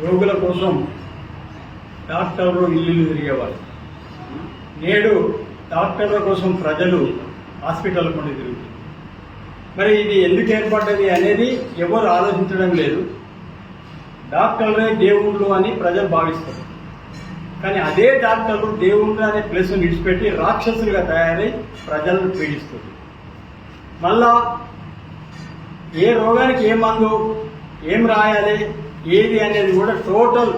రోగుల కోసం డాక్టర్లు ఇల్లు తిరిగేవారు. నేడు డాక్టర్ల కోసం ప్రజలు హాస్పిటల్ కొండ తిరుగుతుంది. మరి ఇది ఎందుకు ఏర్పడ్డది అనేది ఎవరు ఆలోచించడం లేదు. డాక్టర్లే దేవుళ్ళు అని ప్రజలు భావిస్తారు. కానీ అదే డాక్టర్లు దేవుళ్ళు అనే ప్లేస్ విడిచిపెట్టి రాక్షసులుగా తయారై ప్రజలను పీడిస్తుంది. మళ్ళా ఏ రోగానికి ఏ మందు, ఏం రాయాలి, ఏది అనేది కూడా టోటల్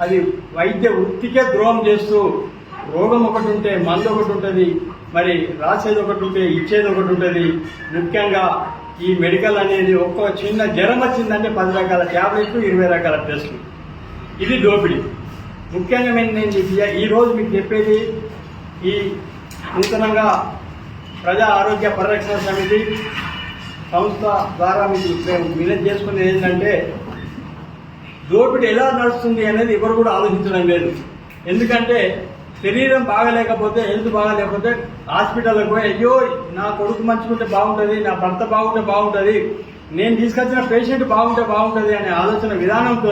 అది వైద్య వృత్తికే ద్రోహం చేస్తూ, రోగం ఒకటి ఉంటే మందు ఒకటి ఉంటుంది, మరి రాసేది ఒకటి ఉంటే ఇచ్చేది ఒకటి ఉంటుంది. ముఖ్యంగా ఈ మెడికల్ అనేది ఒక్క చిన్న జ్వరం వచ్చిందంటే 10 రకాల ట్యాబ్లెట్లు, 20 రకాల టెస్టులు. ఇది దోపిడీ. ముఖ్యంగా నేను ఈరోజు మీకు చెప్పేది, ఈ నూతనంగా ప్రజా ఆరోగ్య పరిరక్షణ సమితి సంస్థ ద్వారా మీకు వినతి చేసుకునేది ఏంటంటే, దోపిడీ ఎలా నడుస్తుంది అనేది ఎవరు కూడా ఆలోచించడం లేదు. ఎందుకంటే శరీరం బాగలేకపోతే, హెల్త్ బాగలేకపోతే హాస్పిటల్కి పోయి అయ్యో నా కొడుకు మంచుకుంటే బాగుంటుంది, నా భర్త బాగుంటే బాగుంటుంది, నేను తీసుకొచ్చిన పేషెంట్ బాగుంటే బాగుంటుంది అనే ఆలోచన విధానంతో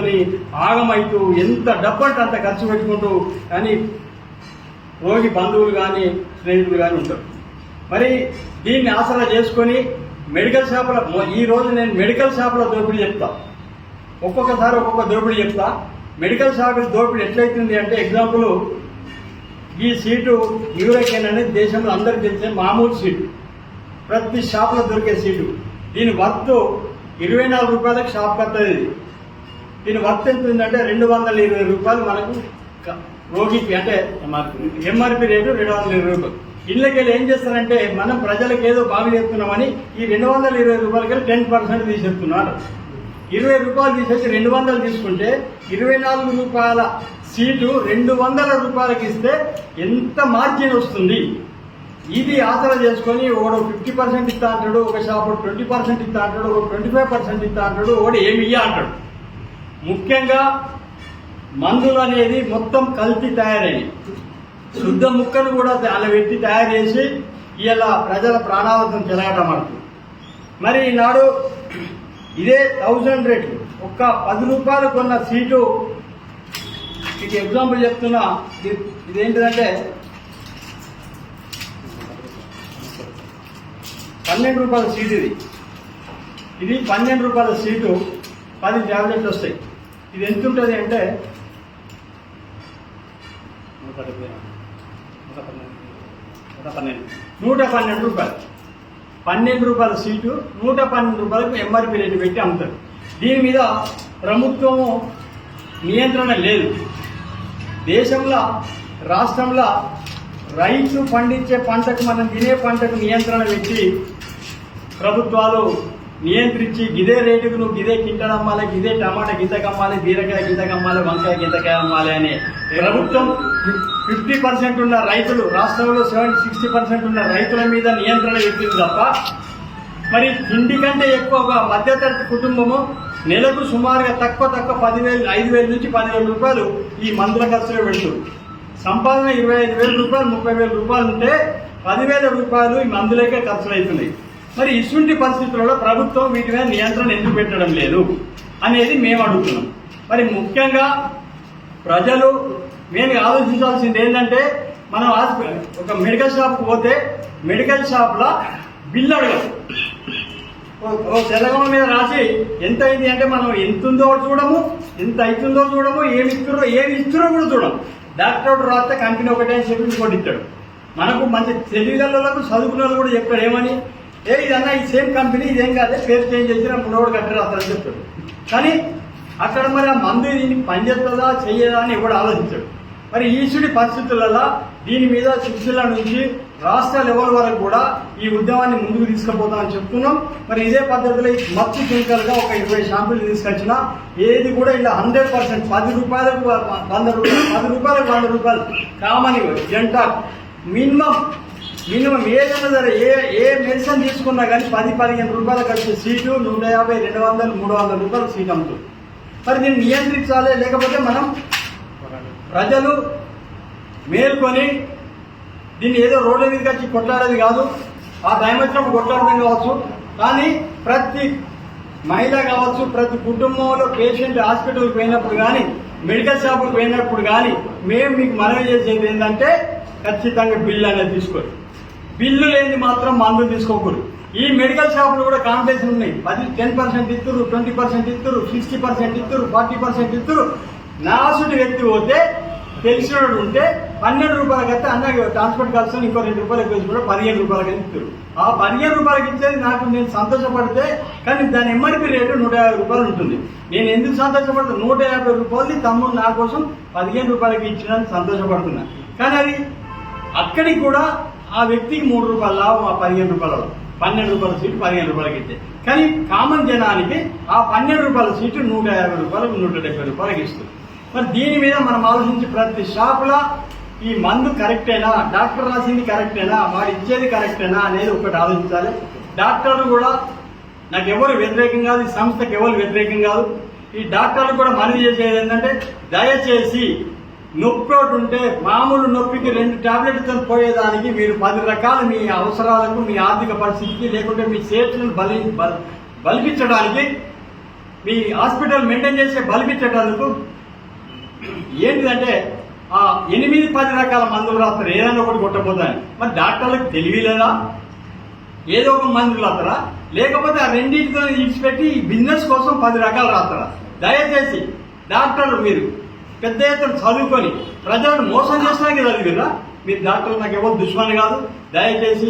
ఆగమైతూ ఎంత డబ్బు అంటే అంత ఖర్చు పెట్టుకుంటూ కానీ రోగి బంధువులు కానీ స్నేహితులు కానీ ఉంటారు. మరి దీన్ని ఆసరా చేసుకొని మెడికల్ షాపుల, ఈ రోజు నేను మెడికల్ షాపుల దోపిడీ చెప్తా. ఒక్కొక్కసారి ఒక్కొక్క దోపిడీ చెప్తా. మెడికల్ షాపుల దోపిడీ ఎట్లయితుంది అంటే, ఎగ్జాంపుల్, ఈ సీటు యూరోకేన్ అనేది దేశంలో అందరికీ తెలిసే మామూలు సీటు, ప్రతి షాపులో దొరికే సీటు. దీని వర్త్ 24 రూపాయలకు షాప్ కట్టది. దీని వర్త్ ఎంత ఉందంటే 220 రూపాయలు మనకు రోగికి, అంటే ఎంఆర్పి రేటు 220 రూపాయలు. ఇళ్ళకెళ్ళి ఏం చేస్తారంటే, మనం ప్రజలకు ఏదో బాగా చెప్తున్నామని ఈ 220 రూపాయలకి 10% తీసేస్తున్నారు. 20 రూపాయలు తీసేసి 200 తీసుకుంటే 24 రూపాయల సీటు 200 రూపాయలకి ఇస్తే ఎంత మార్జిన్ వస్తుంది? ఇది ఆసరా చేసుకొని ఒకడు 50% ఇస్తా అంటాడు, ఒక షాపు 20% ఇస్తా అంటాడు, ఒక 25% ఇస్తా అంటాడు, ఒకడు ఏమి ఇయ్య అంటాడు. ముఖ్యంగా మందులు అనేది మొత్తం కల్తీ తయారైనవి. శుద్ధ ముక్కను కూడా అలా పెట్టి తయారు చేసి ఇలా ప్రజల ప్రాణాలతో చెలగటమడుతుంది. మరి ఈనాడు ఇదే 1000 రేట్లు, ఒక్క 10 రూపాయలు కొన్న సీటు, మీకు ఎగ్జాంపుల్ చెప్తున్నా, ఇదేంటిదంటే 12 రూపాయల సీటు. ఇది 12 రూపాయల సీటు, 10 ట్యాబ్లెట్లు వస్తాయి. ఇది ఎంత ఉంటుంది అంటే 112 రూపాయలు. 12 రూపాయల సీటు 112 రూపాయలకు ఎంఆర్పీ రేటు పెట్టి అమ్ముతారు. దీని మీద ప్రభుత్వము నియంత్రణ లేదు. దేశంలో, రాష్ట్రంలో రైతు పండించే పంటకు, మనం తినే పంటకు నియంత్రణ పెట్టి ప్రభుత్వాలు నియంత్రించి గిదే రేటుకు నువ్వు గిదే కింటలు అమ్మాలి, గిదే టమాటా గింతకు అమ్మాలి, బీరకాయ గింతకు అమ్మాలి, వంకాయ గింతకాయ అమ్మాలి అని ప్రభుత్వం 50% ఉన్న రైతులు, రాష్ట్రంలో 60% ఉన్న రైతుల మీద నియంత్రణ పెట్టింది తప్ప, మరి తిండి కంటే ఎక్కువగా మధ్యతరగతి కుటుంబము నెలకు సుమారుగా తక్కువ 5,000 నుంచి 10,000 రూపాయలు ఈ మందుల ఖర్చులో పెడుతుంది. సంపాదన 25,000 రూపాయలు, 30,000 రూపాయలు ఉంటే 10,000 రూపాయలు ఈ మందులకే ఖర్చులు అవుతున్నాయి. మరి ఇటువంటి పరిస్థితుల్లో ప్రభుత్వం వీటి మీద నియంత్రణ ఎందుకు పెట్టడం లేదు అనేది మేము అడుగుతున్నాం. మరి ముఖ్యంగా ప్రజలు మేము ఆలోచించాల్సింది ఏంటంటే, మనం ఒక మెడికల్ షాప్కి పోతే మెడికల్ షాప్లో బిల్లు అడగదు. ఓ తెలంగాణ మీద రాసి ఎంత అయింది అంటే మనం ఎంత ఉందో చూడము, ఎంత అవుతుందో చూడము, ఏమి ఇస్తురో కూడా చూడము. డాక్టర్ రాస్తే కంపెనీ ఒకటే అని చెప్పి ఇంకోటి ఇస్తాడు. మనకు మంచి తెలివిగలకు చదువుకున్న వాళ్ళు కూడా చెప్తాడు ఏమని, ఇదన్నా ఈ సేమ్ కంపెనీ, ఇదేం కాదే, పేరు చేంజ్ చేసిన 3 రోజులు కట్టారు అతను చెప్తాడు. కానీ అక్కడ మరి ఆ మందు దీన్ని పనిచేస్తుందా చెయ్యదా అని ఎవడు ఆలోచించాడు. మరి ఈసుడి పరిస్థితులలో దీని మీద సిరిసిల్ల నుంచి రాష్ట్ర లెవెల్ వరకు కూడా ఈ ఉద్యమాన్ని ముందుకు తీసుకుపోతామని చెప్తున్నాం. మరి ఇదే పద్ధతిలో మత్తు కెమికల్గా ఒక 20 షాంపులు తీసుకొచ్చినా ఏది కూడా ఇలా 100% 10 రూపాయలకు 100 రూపాయలు, 10 రూపాయలకు 100 రూపాయలు కామన్ జంట మినిమం ఏదైనా సరే ఏ మెడిసిన్ తీసుకున్నా కానీ 10-15 రూపాయలకు వచ్చే సీటు 150, 200, 300 రూపాయల సీట్ అమ్ముతుంది. మరి దీన్ని నియంత్రించాలి. లేకపోతే మనం ప్రజలు మేల్కొని దీన్ని ఏదో రోడ్ల మీదకి వచ్చి కొట్లాడేది కాదు. ఆ టైం వచ్చినప్పుడు కొట్లాడడం కావచ్చు, కానీ ప్రతి మహిళ కావచ్చు, ప్రతి కుటుంబంలో పేషెంట్ హాస్పిటల్కి పోయినప్పుడు కానీ, మెడికల్ షాపులకు పోయినప్పుడు కానీ మేము మీకు మనవి చేసేది ఏంటంటే ఖచ్చితంగా బిల్లు అనేది తీసుకోండి. బిల్లు లేని మాత్రం మందులు తీసుకోకూడదు. ఈ మెడికల్ షాపులు కూడా కాంపిటీషన్ ఉన్నాయి. 10% ఇస్తున్నారు, 20% ఇస్తున్నారు, 60% ఇస్తున్నారు, 40% ఇస్తున్నారు. నాసుడి వ్యక్తి పోతే తెలిసినోడు ఉంటే 12 రూపాయలకి అయితే అన్న ట్రాన్స్పోర్ట్ ఖర్చు ఇంకో 2 రూపాయలకు వేసి కూడా 15 రూపాయలకి ఇస్తారు. ఆ 15 రూపాయలకి ఇచ్చేది నాకు నేను సంతోషపడితే, కానీ దాని ఎంఆర్పి రేటు 150 రూపాయలు ఉంటుంది. నేను ఎందుకు సంతోషపడుతున్నా? 150 రూపాయలు తమ్ముడు నా కోసం 15 రూపాయలకి ఇచ్చినందుకు సంతోషపడుతున్నా. కానీ అది అక్కడికి కూడా ఆ వ్యక్తికి 3 రూపాయల లాభం, ఆ 15 రూపాయల 12 రూపాయల సీటు 15 రూపాయలకి ఇచ్చే. కానీ కామన్ జనానికి ఆ 12 రూపాయల సీటు 150 రూపాయలకు 170 రూపాయలకి ఇస్తుంది. మరి దీని మీద మనం ఆలోచించి ప్రతి షాపులో ఈ మందు కరెక్టేనా, డాక్టర్ రాసింది కరెక్టేనా, వాడు ఇచ్చేది కరెక్టేనా అనేది ఒకటి ఆలోచించాలి. డాక్టర్లు కూడా నాకు ఎవరు వ్యతిరేకం కాదు, ఈ సంస్థకి ఎవరు వ్యతిరేకం కాదు. ఈ డాక్టర్లు కూడా మనవి చేసేది ఏంటంటే దయచేసి నొప్పి ఒకటి ఉంటే మామూలు నొప్పికి 2 టాబ్లెట్తో పోయేదానికి మీరు 10 రకాల మీ అవసరాలకు, మీ ఆర్థిక పరిస్థితికి, లేకుంటే మీ సేఫ్లను బలిపించడానికి, మీ హాస్పిటల్ మెయింటైన్ చేసే బలిపించడానికి ఏంటిదంటే ఆ 8-10 రకాల మందులు రాస్తారు, ఏదైనా ఒకటి కొట్టపోతాని. మరి డాక్టర్లకు తెలివి లేదా? ఏదో ఒక మందులు రాస్తారా? లేకపోతే ఆ రెండింటితో ఇచ్చిపెట్టి బిజినెస్ కోసం 10 రకాలు రాస్తారా? దయచేసి డాక్టర్లు మీరు పెద్ద ఎత్తున చదువుకొని ప్రజలను మోసం చేసడానికి చదివిరా? మీరు డాక్టర్లు నాకు ఎవరు దుష్మని కాదు. దయచేసి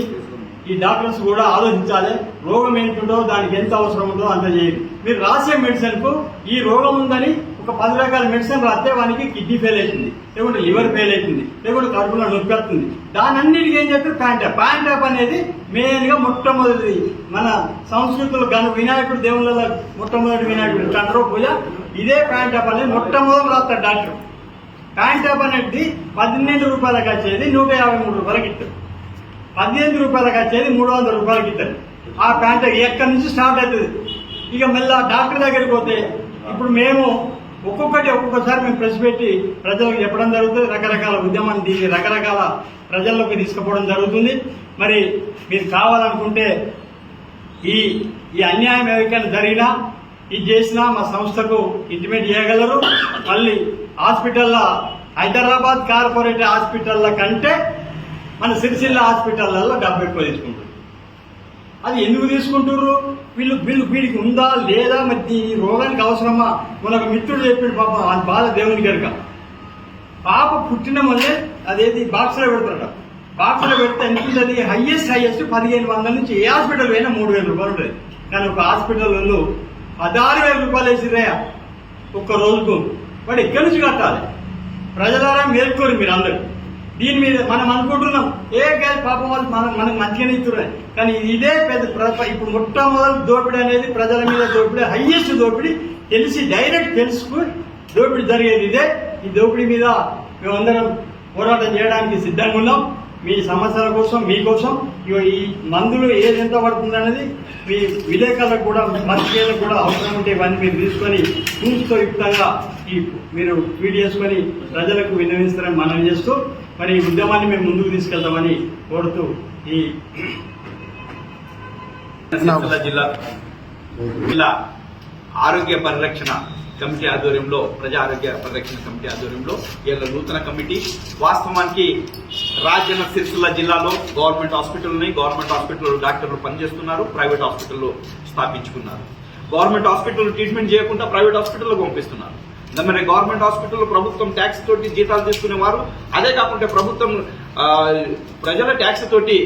ఈ డాక్టర్స్ కూడా ఆలోచించాలి. రోగం ఏంటుందో, దానికి ఎంత అవసరం ఉందో అంత చేయండి. మీరు రాసే మెడిసిన్ కు ఈ రోగం ఉందని ఒక 10 రకాల మెడిసిన్ రాస్తే వానికి కిడ్నీ ఫెయిల్ అవుతుంది, లేకుంటే లివర్ ఫెయిల్ అవుతుంది, లేకుంటే కడుపులో నొప్పి వస్తుంది. దాని అన్నిటికీ ఏం చెప్తారు? ప్యాంటాప్ అనేది మెయిన్ గా మొట్టమొదటి మన సంస్కృతులు వినాయకుడు దేవుళ్ళ మొట్టమొదటి వినాయకుడు చంద్రో పూజ, ఇదే ప్యాంటాప్ అనేది మొట్టమొదటి రాస్తాడు డాక్టర్. ప్యాంటాప్ అనేది 12 రూపాయలకు వచ్చేది 153 రూపాయలకి ఇస్తారు. 15 రూపాయలకు వచ్చేది 300 రూపాయలకి ఇస్తారు. ఆ ప్యాంటాప్ ఎక్కడి నుంచి స్టార్ట్ అవుతుంది. ఇక మళ్ళీ డాక్టర్ దగ్గరికి పోతే ఇప్పుడు మేము ఒక్కొక్కసారి మేము ప్రెస్ పెట్టి ప్రజలకు చెప్పడం జరుగుతుంది. రకరకాల ఉద్యమాన్ని దీన్ని రకరకాల ప్రజల్లోకి తీసుకుపోవడం జరుగుతుంది. మరి మీరు కావాలనుకుంటే ఈ అన్యాయం ఎవరికైనా జరిగినా, ఇది చేసినా మా సంస్థకు ఇంటిమేట్ చేయగలరు. మళ్ళీ హాస్పిటల్లో హైదరాబాద్ కార్పొరేట్ హాస్పిటల్ల కంటే మన సిరిసిల్ల హాస్పిటళ్లలో డబ్బు ఎక్కువ తీసుకుంటారు. అది ఎందుకు తీసుకుంటుర్రు? వీడికి ఉందా లేదా, మరి ఈ రోగానికి అవసరమా? మనకు మిత్రుడు చెప్పాడు పాప, అది బాధ దేవుని కనుక. పాప పుట్టిన మొదలే అదేది బాక్స్లో పెడతారట. బాక్స్లో పెడితే ఎంత ఉంటుంది? హైయెస్ట్ 1500 నుంచి ఏ హాస్పిటల్ పోయినా 3000 రూపాయలు ఉంటుంది. కానీ ఒక హాస్పిటల్ వాళ్ళు 16,000 రూపాయలు వేసిర్రయ్యా ఒక్క రోజుకు. వాడు ఎక్కడి నుంచి కట్టాలి? ప్రజలారా మేల్కోరు మీరు అందరూ. దీని మీద మనం అనుకుంటున్నాం పాపం వాళ్ళు మనకు మంచిగానే ఇస్తున్నారు. కానీ ఇదే పెద్ద ఇప్పుడు మొట్టమొదటి దోపిడీ అనేది ప్రజల మీద దోపిడీ, హైయెస్ట్ దోపిడీ, డైరెక్ట్ తెలుసుకుని దోపిడీ జరిగేది ఇదే. ఈ దోపిడీ మీద మేమందరం పోరాటం చేయడానికి సిద్ధంగా ఉన్నాం. మీ సమస్యల కోసం, మీకోసం. ఈ మందులు ఏది ఎంత పడుతుంది అనేది మీ విలేకరులకు కూడా, మర్చిపోయేలకు కూడా అవసరం ఉంటే ఇవన్నీ మీరు తీసుకొని ప్రూఫ్తో యుక్తంగా మీరు ఫీడ్ చేసుకొని ప్రజలకు విన్నవిస్తారని మనం చేస్తూ, మరి ఈ ఉద్యమాన్ని మేము ముందుకు తీసుకెళ్తామని కోరుతూ ఈ జిల్లా ఆరోగ్య పరిరక్షణ కమిటీ ఆధ్వర్యంలో, ప్రజా ఆరోగ్య పరిరక్షణ కమిటీ ఆధ్వర్యంలో ఇలా నూతన కమిటీ, వాస్తవానికి రాజన్న సిరిసిల్ల జిల్లాలో గవర్నమెంట్ హాస్పిటల్ ఉన్నాయి. గవర్నమెంట్ హాస్పిటల్లో డాక్టర్లు పనిచేస్తున్నారు, ప్రైవేట్ హాస్పిటల్లో స్థాపించుకున్నారు. గవర్నమెంట్ హాస్పిటల్ ట్రీట్మెంట్ చేయకుండా ప్రైవేట్ హాస్పిటల్లో పంపిస్తున్నారు. మరి గవర్నమెంట్ హాస్పిటల్లో ప్రభుత్వం ట్యాక్స్ తోటి జీతాలు తీసుకునేవారు. అదే కాకుండా ప్రభుత్వం ప్రజల ట్యాక్స్ తోటి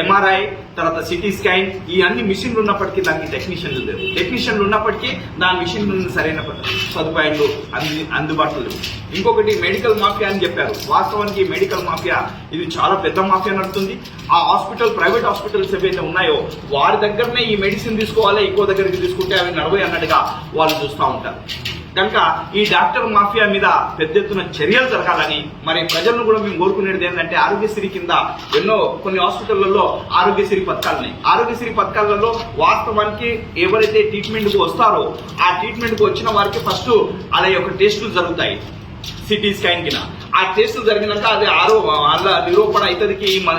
ఎంఆర్ఐ, తర్వాత సిటీ స్కాన్, ఈ అన్ని మిషన్లు ఉన్నప్పటికీ దానికి టెక్నీషియన్లు లేవు. టెక్నీషియన్లు ఉన్నప్పటికీ దాని మిషన్లు సరైన సదుపాయాలు అందుబాటులో లేవు. ఇంకొకటి మెడికల్ మాఫియా అని చెప్పారు. వాస్తవానికి మెడికల్ మాఫియా ఇది చాలా పెద్ద మాఫియా నడుస్తుంది. ఆ హాస్పిటల్, ప్రైవేట్ హాస్పిటల్స్ ఏవైతే ఉన్నాయో వారి దగ్గరనే ఈ మెడిసిన్ తీసుకోవాలి, ఇంకో దగ్గరికి తీసుకుంటే అవి నడవై అన్నట్టుగా వాళ్ళు చూస్తూ ఉంటారు. కనుక ఈ డాక్టర్ మాఫియా మీద పెద్ద ఎత్తున చర్యలు జరగాలని, మరి ప్రజలను కూడా మేము కోరుకునేది ఏంటంటే ఆరోగ్యశ్రీ కింద కొన్ని హాస్పిటళ్లలో ఆరోగ్యశ్రీ పథకాలని, ఆరోగ్యశ్రీ పథకాలలో వాస్తవానికి ఎవరైతే ట్రీట్మెంట్ కు వస్తారో ఆ ట్రీట్మెంట్ కు వచ్చిన వారికి ఫస్ట్ అలా యొక్క టెస్టులు జరుగుతాయి. సిటీ స్కాన్ కింద ఆ టెస్టులు జరిగినాక అది అలా నిరూపణ అవుతుందికి మన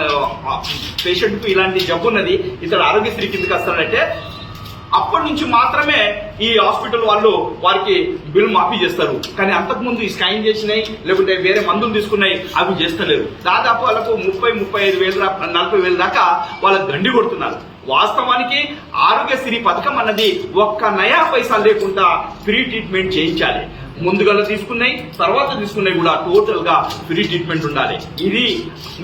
పేషెంట్ కు ఇలాంటి జబ్బు ఉన్నది, ఇతడు ఆరోగ్యశ్రీ కిందకి వస్తాడంటే అప్పటి నుంచి మాత్రమే ఈ హాస్పిటల్ వాళ్ళు వారికి బిల్ మాఫీ చేస్తారు. కానీ అంతకుముందు ఈ స్కాన్ చేసినాయి లేకుంటే వేరే మందులు తీసుకున్నాయి అవి చేస్తలేరు. దాదాపు వాళ్ళకు 30-35 వేలు 40 వేలు దాకా వాళ్ళకి గండి కొడుతున్నారు. వాస్తవానికి ఆరోగ్యశ్రీ పథకం అన్నది ఒక్క నయా పైసా లేకుండా ఫ్రీ ట్రీట్మెంట్ చేయించాలి. ముందుగా తీసుకున్నాయి తర్వాత తీసుకున్నాయి కూడా టోటల్ గా ఫ్రీ ట్రీట్మెంట్ ఉండాలి. ఇది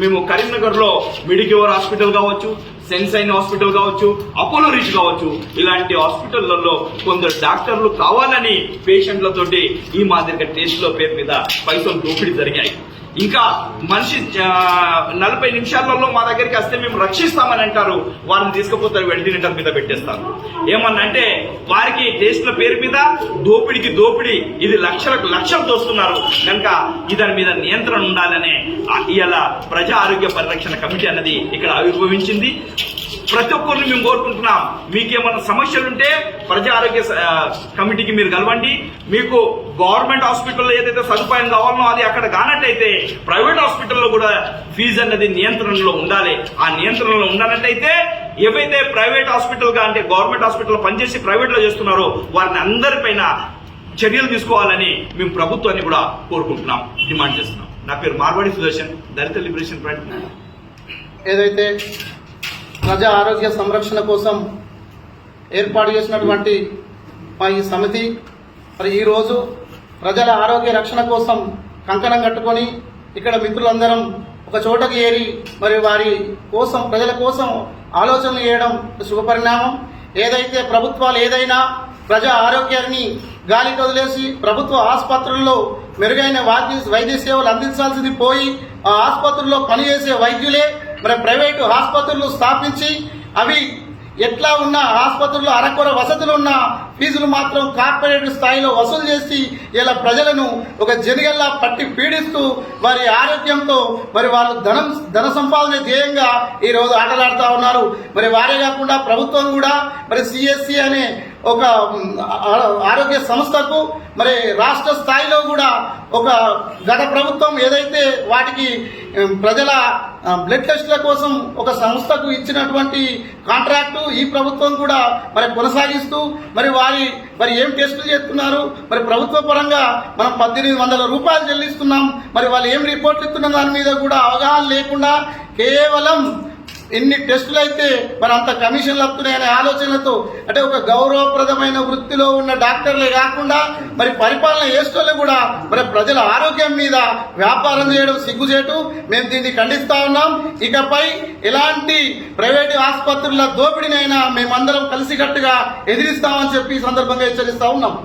మేము కరీంనగర్ లో మెడికేవర్ హాస్పిటల్ కావచ్చు, సెన్సైన్ హాస్పిటల్ కావచ్చు, అపోలో రిచ్ కావచ్చు, ఇలాంటి హాస్పిటళ్లలో కొందరు డాక్టర్లు కావాలని పేషెంట్లతోటి ఈ మాదిరిగా టెస్ట్ల పేరు మీద పైసలు దోపిడీ జరిగాయి. ఇంకా మనిషి 40 నిమిషాలలో మా దగ్గరికి వస్తే మేము రక్షిస్తామని అంటారు, వారిని తీసుకుపోతారు వెంటిలేటర్ మీద పెట్టేస్తారు. ఏమన్నా అంటే వారికి టెస్ట్ల పేరు మీద దోపిడికి దోపిడి, ఇది లక్షలు దోస్తున్నారు కనుక దాని మీద నియంత్రణ ఉండాలనే ఇవాళ ప్రజా ఆరోగ్య పరిరక్షణ కమిటీ అన్నది ఇక్కడ ఆవిర్భవించింది. ప్రతి ఒక్కరిని మేము కోరుకుంటున్నాం, మీకేమైనా సమస్యలుంటే ప్రజా ఆరోగ్య కమిటీకి మీరు కలవండి. మీకు గవర్నమెంట్ హాస్పిటల్లో ఏదైతే సదుపాయం కావాలనో అది అక్కడ కానట్టయితే ప్రైవేట్ హాస్పిటల్లో కూడా ఫీజు అన్నది నియంత్రణలో ఉండాలి. ఆ నియంత్రణలో ఉండాలంటే ఏవైతే ప్రైవేట్ హాస్పిటల్ గా అంటే గవర్నమెంట్ హాస్పిటల్ పనిచేసి ప్రైవేట్ లో చేస్తున్నారో వారిని అందరిపైన చర్యలు తీసుకోవాలని మేము ప్రభుత్వాన్ని కూడా కోరుకుంటున్నాం, డిమాండ్ చేస్తున్నాం. నా పేరు మార్వాడి సుదర్శన్, దళిత లిబరేషన్ ఫ్రంట్. ఏదైతే ప్రజా ఆరోగ్య సంరక్షణ కోసం ఏర్పాటు చేసినటువంటి మా ఈ సమితి మరి ఈరోజు ప్రజల ఆరోగ్య రక్షణ కోసం కంకణం కట్టుకొని ఇక్కడ మిత్రులందరం ఒక చోటకి ఏరి మరి వారి కోసం ప్రజల కోసం ఆలోచనలు చేయడం శుభపరిణామం. ఏదైతే ప్రభుత్వాలు ఏదైనా ప్రజా ఆరోగ్యాన్ని గాలికి వదిలేసి ప్రభుత్వ ఆసుపత్రుల్లో మెరుగైన వైద్య సేవలు అందించాల్సింది పోయి ఆ ఆసుపత్రుల్లో పనిచేసే వైద్యులే మరి ప్రైవేటు ఆసుపత్రులు స్థాపించి అవి ఎట్లా ఉన్న ఆసుపత్రుల్లో అరకొర వసతులు ఉన్న ఫీజులు మాత్రం కార్పొరేట్ స్థాయిలో వసూలు చేసి ఇలా ప్రజలను ఒక జనిగల్లా పట్టి పీడిస్తూ వారి ఆరోగ్యంతో మరి వాళ్ళు ధన సంపాదన ధ్యేయంగా ఈ రోజు ఆటలాడుతూ ఉన్నారు. మరి వారే కాకుండా ప్రభుత్వం కూడా మరి సిఎస్సి అనే ఒక ఆరోగ్య సంస్థకు మరి రాష్ట్ర స్థాయిలో కూడా ఒక గత ప్రభుత్వం ఏదైతే వాటికి ప్రజల బ్లడ్ టెస్టుల కోసం ఒక సంస్థకు ఇచ్చినటువంటి కాంట్రాక్టు ఈ ప్రభుత్వం కూడా మరి కొనసాగిస్తూ మరి ఏం టెస్టులు చేస్తున్నారు, మరి ప్రభుత్వ పరంగా మనం 1800 రూపాయలు చెల్లిస్తున్నాం, మరి వాళ్ళు ఏం రిపోర్ట్లు ఇస్తున్న దాని మీద కూడా అవగాహన లేకుండా కేవలం ఎన్ని టెస్టులు అయితే మరి అంత కమిషన్లు వస్తున్నాయనే ఆలోచనలతో అంటే ఒక గౌరవప్రదమైన వృత్తిలో ఉన్న డాక్టర్లే కాకుండా మరి పరిపాలన చేసేటోళ్ళు కూడా మరి ప్రజల ఆరోగ్యం మీద వ్యాపారం చేయడం సిగ్గుచేటు. మేము దీన్ని ఖండిస్తా ఉన్నాం. ఇకపై ఎలాంటి ప్రైవేటు ఆసుపత్రుల దోపిడీనైనా మేమందరం కలిసికట్టుగా ఎదిరిస్తామని చెప్పి ఈ సందర్భంగా హెచ్చరిస్తా ఉన్నాం.